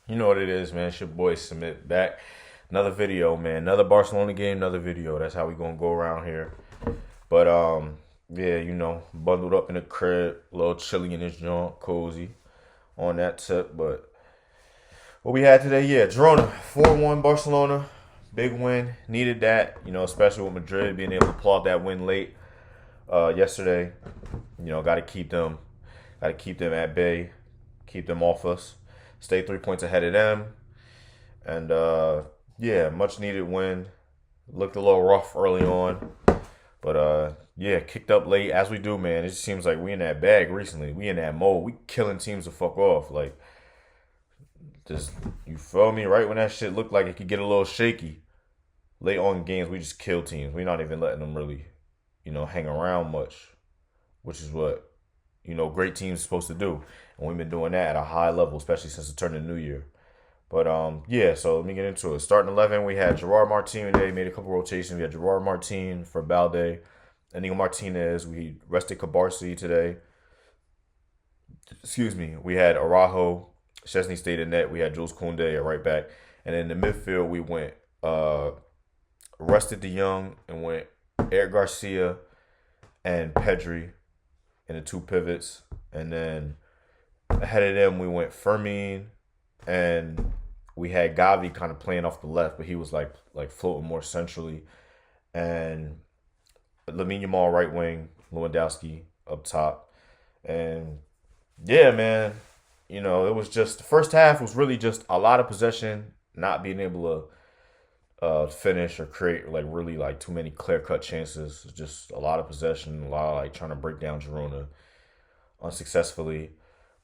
You know what it is, man. It's your boy Submit back. Another video, man. Another Barcelona game, another video. That's how we gonna go around here. But yeah, bundled up in the crib, a little chilly in this joint, cozy on that tip. But what we had today, yeah, Girona, 4-1 Barcelona. Big win. Needed that, especially with Madrid being able to pull out that win late yesterday. Gotta keep them at bay, keep them off us. Stay 3 points ahead of them. And yeah, much needed win. Looked a little rough early on, but yeah, kicked up late as we do, man. It just seems like we in that bag recently. We in that mode. We killing teams to fuck off. Like, just you feel me? Right when that shit looked like it could get a little shaky, late on games, we just kill teams. We're not even letting them really, hang around much, which is what great teams are supposed to do. And we've been doing that at a high level, especially since the turn of the new year. But yeah, so let me get into it. Starting 11, we had Gerard Martin today, made a couple rotations. We had Gerard Martin for Balde, Inigo Martinez. We rested Cabarsi today. Excuse me. We had Araujo, Chesney stayed in net. We had Jules Koundé at right back. And in the midfield, we went rested De Jong and went Eric Garcia and Pedri in the two pivots. And then ahead of them, we went Fermin and we had Gavi kind of playing off the left, but he was like floating more centrally. And Lamine Yamal right wing, Lewandowski up top. And yeah, man, it was just the first half was really just a lot of possession, not being able to finish or create really too many clear cut chances. Just a lot of possession, a lot of trying to break down Girona unsuccessfully.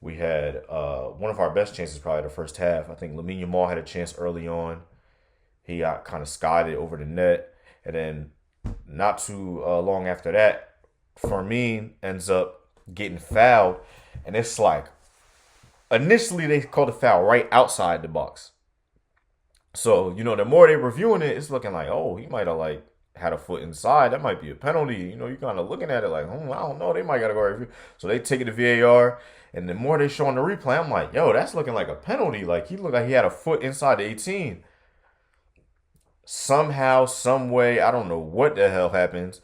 We had one of our best chances probably the first half. I think Lamine Yamal had a chance early on. He got kind of skied it over the net. And then not too long after that, Fermin ends up getting fouled. And it's like, initially they called the foul right outside the box. So, the more they're reviewing it, it's looking like, oh, he might have had a foot inside. That might be a penalty. You're kind of looking at it like, I don't know. They might got to go review. So they take it to VAR. And the more they show on the replay, I'm like, yo, that's looking like a penalty. Like, he looked like he had a foot inside the 18. Somehow, some way, I don't know what the hell happens,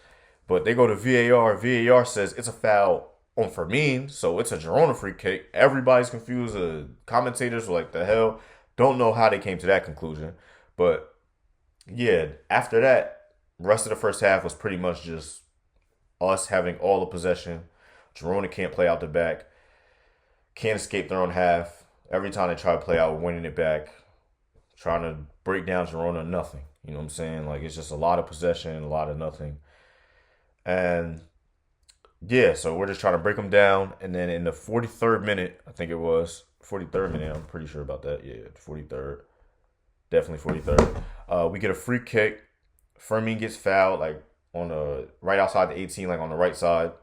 but they go to VAR. VAR says it's a foul on Fermin, so it's a Girona free kick. Everybody's confused. The commentators were like, the hell? Don't know how they came to that conclusion. But, yeah, after that, rest of the first half was pretty much just us having all the possession. Girona can't play out the back. Can't escape their own half. Every time they try to play out, winning it back. Trying to break down Girona, nothing. You know what I'm saying? Like, it's just a lot of possession, a lot of nothing. And, yeah, so we're just trying to break them down. And then in the 43rd minute, I think it was, 43rd minute, I'm pretty sure about that. Yeah, 43rd. Definitely 43rd. We get a free kick. Fermin gets fouled, on the right outside the 18, on the right side.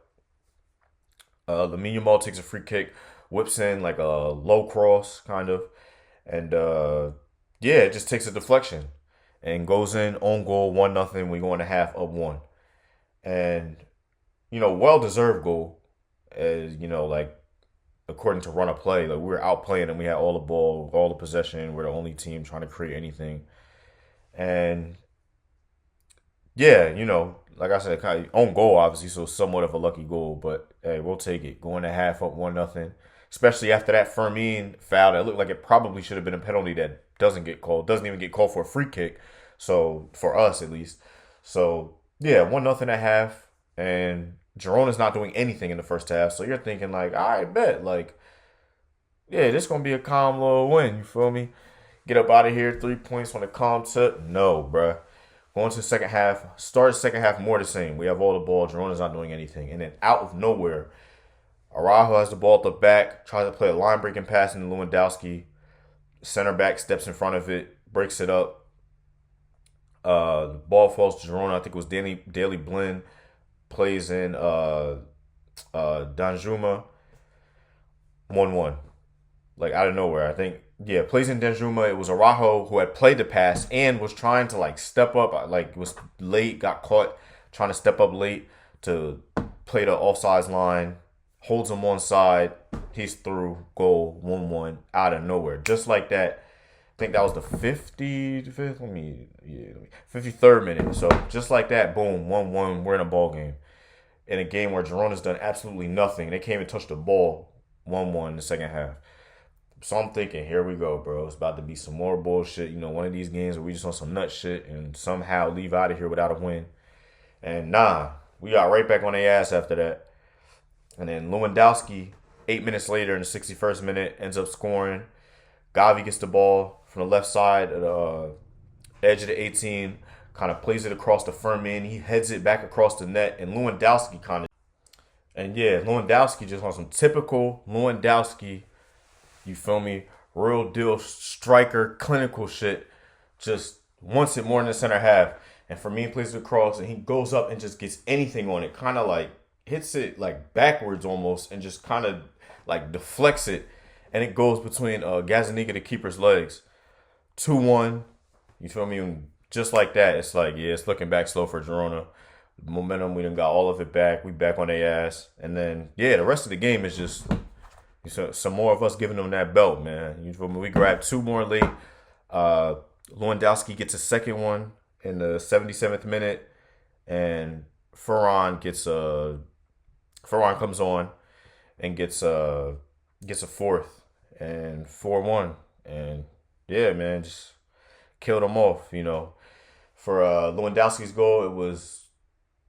Lamine Yamal takes a free kick, whips in a low cross, kind of. And, yeah, it just takes a deflection and goes in, own goal, 1-0. We go in the half up 1. And, well-deserved goal. As, according to run of play, we were outplaying them. We had all the ball, all the possession. We're the only team trying to create anything. And, yeah, like I said, kind of own goal, obviously, so somewhat of a lucky goal. But, hey, we'll take it. Going to half up 1-0. Especially after that Fermin foul that looked like it probably should have been a penalty that doesn't get called. Doesn't even get called for a free kick. So, for us at least. So, yeah, 1-0 at half. And Girona's not doing anything in the first half. So, you're thinking, all right, bet. Yeah, this going to be a calm little win. You feel me? Get up out of here. 3 points on the calm tip. No, bruh. Going to the second half. Start the second half more the same. We have all the ball. Girona's not doing anything. And then out of nowhere, Araujo has the ball at the back, tries to play a line breaking pass into Lewandowski. Center back steps in front of it, breaks it up. The ball falls to Girona. I think it was Daily Blind plays in Danjuma. 1-1. Out of nowhere. I think, yeah, plays in Danjuma. It was Araujo who had played the pass and was trying to step up. Was late, got caught trying to step up late to play the offsides line. Holds him on side. He's through. Goal. 1-1. Out of nowhere. Just like that. think that was the 55th. Let me, yeah, 53rd minute. So just like that, boom, 1-1. We're in a ball game. In a game where Girona's done absolutely nothing. They can't even touch the ball. 1-1 in the second half. So I'm thinking, here we go, bro. It's about to be some more bullshit. One of these games where we just on some nut shit and somehow leave out of here without a win. And nah, we got right back on their ass after that. And then Lewandowski, 8 minutes later in the 61st minute, ends up scoring. Gavi gets the ball from the left side at the edge of the 18, kind of plays it across the Fermin. He heads it back across the net, and Lewandowski kind of. And yeah, Lewandowski just on some typical Lewandowski, you feel me? Real deal striker, clinical shit. Just wants it more in the center half. And for me, he plays it across, and he goes up and just gets anything on it. Kind of like hits it like backwards almost, and just kind of like deflects it. And it goes between Gazaniga, the keeper's legs. 2-1. You feel me? And just like that, it's like, yeah, it's looking back slow for Girona. Momentum, we done got all of it back. We back on their ass. And then, yeah, the rest of the game is just some more of us giving them that belt, man. You feel me? We grabbed two more late. Lewandowski gets a second one in the 77th minute. And Ferran comes on and gets a fourth and 4-1. And yeah, man, just killed them off, For Lewandowski's goal, it was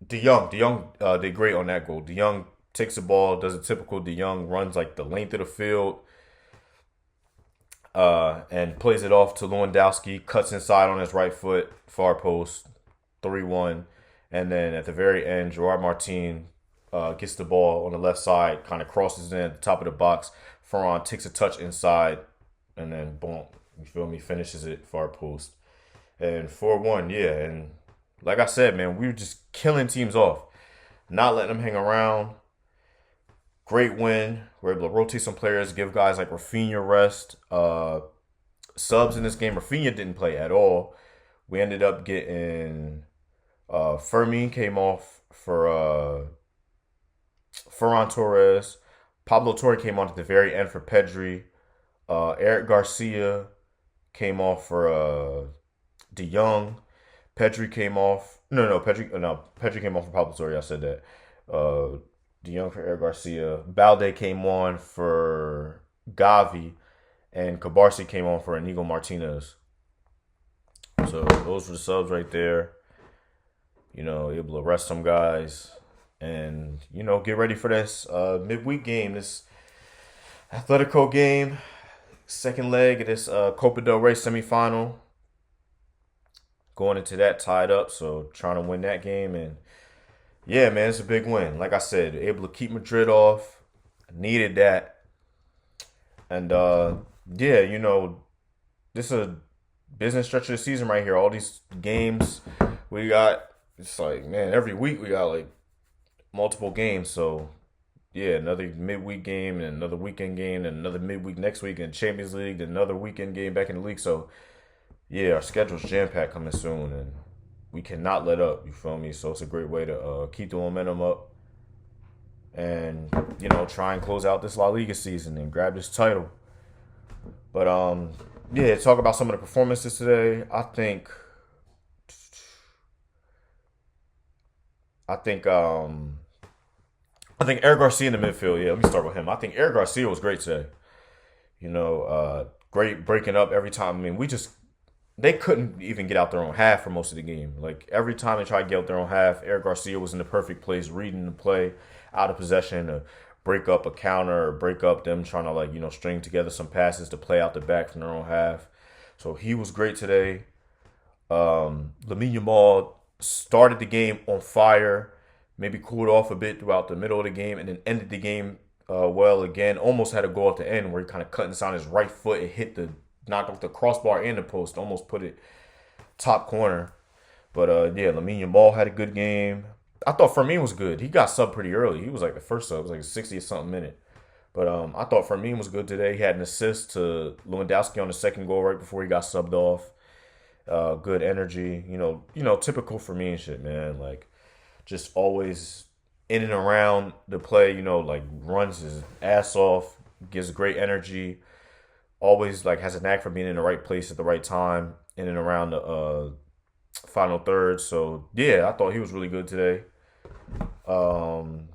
De Jong. De Jong did great on that goal. De Jong takes the ball, does a typical De Jong, runs like the length of the field, and plays it off to Lewandowski, cuts inside on his right foot, far post, 3-1. And then at the very end, Gerard Martin gets the ball on the left side, kind of crosses in at the top of the box. Ferran takes a touch inside, and then boom, you feel me, finishes it far post. And 4-1, yeah. And like I said, man, we were just killing teams off, not letting them hang around. Great win. We're able to rotate some players, give guys like Rafinha rest. Subs in this game, Rafinha didn't play at all. We ended up getting Fermin came off for Ferran Torres. Pablo Torre came on at the very end for Pedri. Eric Garcia came off for De Jong. Pedri came off. Pedri came off for Pablo Torre. I said that. De Jong for Eric Garcia. Balde came on for Gavi. And Cabarsi came on for Inigo Martinez. So those were the subs right there. Able to rest some guys. And, get ready for this midweek game, this Atletico game, second leg of this Copa del Rey semifinal. Going into that tied up, so trying to win that game. And, yeah, man, it's a big win. Like I said, able to keep Madrid off. Needed that. And, yeah, this is a business stretch of the season right here. All these games we got, it's like, man, every week we got, like, multiple games. So yeah, another midweek game and another weekend game and another midweek next week in Champions League and another weekend game back in the league. So yeah, our schedule's jam-packed coming soon, and we cannot let up, you feel me? So it's a great way to keep the momentum up and try and close out this La Liga season and grab this title. But yeah, talk about some of the performances today. I think Eric Garcia in the midfield. Yeah, let me start with him. I think Eric Garcia was great today. Great breaking up every time. I mean, they couldn't even get out their own half for most of the game. Like, every time they tried to get out their own half, Eric Garcia was in the perfect place, reading the play, out of possession, to break up a counter or break up them trying to, string together some passes to play out the back from their own half. So he was great today. Lamine Yamal started the game on fire, maybe cooled off a bit throughout the middle of the game, and then ended the game well again. Almost had a goal at the end where he kind of cut inside his right foot and knocked off the crossbar and the post, almost put it top corner. But yeah, Lamine Yamal had a good game. I thought Fermin was good. He got subbed pretty early. He was like the first sub. It was like 60 or something minute. But I thought Fermin was good today. He had an assist to Lewandowski on the second goal right before he got subbed off. Good energy, typical Fermin shit, man. Like, just always in and around the play, like runs his ass off, gives great energy. always like has a knack for being in the right place at the right time in and around the final third. So yeah, I thought he was really good today. Um,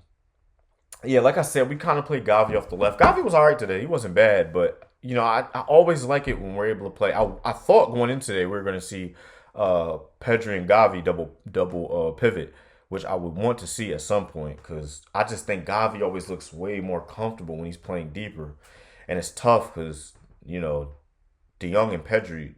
yeah, like I said, we kind of played Gavi off the left. Gavi was all right today. He wasn't bad, but I always like it when we're able to play. I thought going into today we were going to see Pedri and Gavi double pivot, which I would want to see at some point because I just think Gavi always looks way more comfortable when he's playing deeper, and it's tough because De Jong and Pedri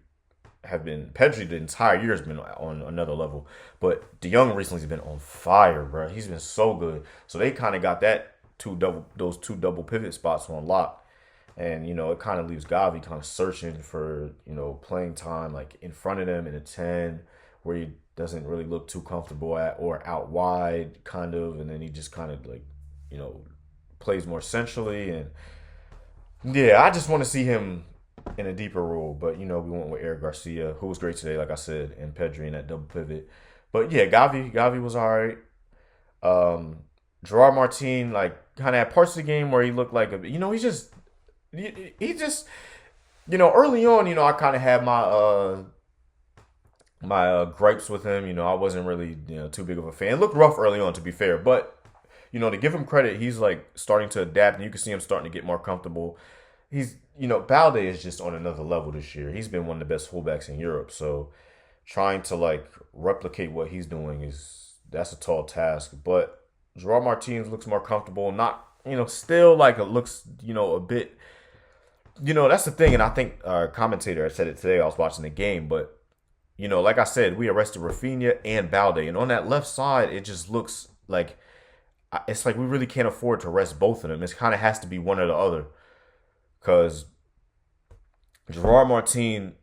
the entire year has been on another level, but De Jong recently has been on fire, bro. He's been so good. So they kind of got those two double pivot spots on lock, and it kind of leaves Gavi kind of searching for playing time like in front of them in a 10 where he doesn't really look too comfortable at or out wide kind of, and then he just kind of like you know plays more centrally and yeah, I just want to see him in a deeper role. But we went with Eric Garcia, who was great today, like I said, and Pedri in that double pivot. But yeah, Gavi was all right. Um, Gerard Martin like kind of had parts of the game where he looked like he just early on I kind of had my gripes with him. I wasn't really too big of a fan. It looked rough early on, to be fair, but to give him credit, he's like starting to adapt, and you can see him starting to get more comfortable. Balde is just on another level this year. He's been one of the best fullbacks in Europe. So trying to like replicate what he's doing that's a tall task. But Gerard Martinez looks more comfortable. Not still like it looks a bit. That's the thing, and I think our commentator said it today. I was watching the game, but like I said, we arrested Rafinha and Balde, and on that left side, it just looks like it's like we really can't afford to rest both of them. It kind of has to be one or the other because Gerard Martin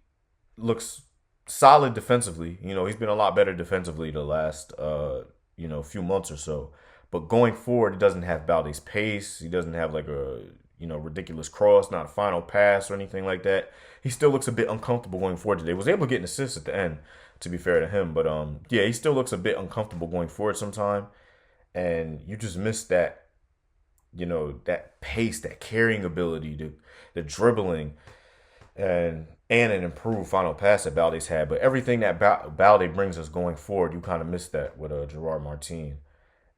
looks solid defensively. He's been a lot better defensively the last few months or so. But going forward, he doesn't have Balde's pace. He doesn't have like a ridiculous cross, not a final pass or anything like that. He still looks a bit uncomfortable going forward today. Was able to get an assist at the end, to be fair to him. But yeah, he still looks a bit uncomfortable going forward sometime. And you just miss that pace, that carrying ability, the dribbling, and an improved final pass that Balde's had. But everything that Balde brings us going forward, you kind of miss that with Gerard Martin.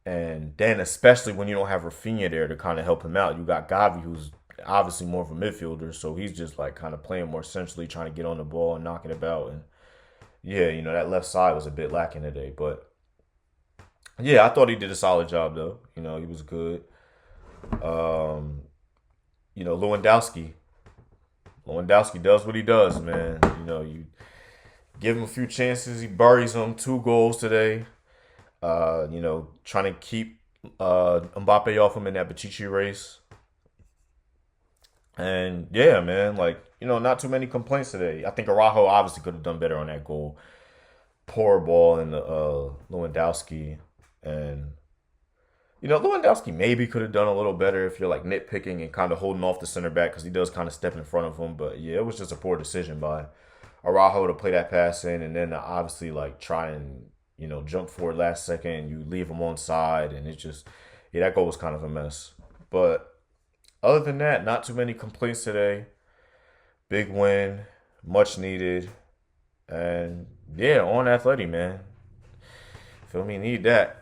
And then especially when you don't have Rafinha there to kind of help him out, you got Gavi, who's obviously more of a midfielder, so he's just like kind of playing more centrally, trying to get on the ball and knock it about. And yeah, that left side was a bit lacking today, but yeah, I thought he did a solid job though. He was good. Um, Lewandowski. Lewandowski does what he does, man. You give him a few chances, he buries them. 2 goals today. Trying to keep Mbappe off him in that Pichichi race. And yeah, man, like, not too many complaints today. I think Araujo obviously could have done better on that goal. Poor ball in the Lewandowski. And Lewandowski maybe could have done a little better if you're like nitpicking and kind of holding off the center back because he does kind of step in front of him. But yeah, it was just a poor decision by Araujo to play that pass in and then to obviously like try and jump forward last second. You leave him on side, and it's just that goal was kind of a mess. But other than that, not too many complaints today. Big win, much needed, and yeah, on Athletic, man. Feel me? Need that.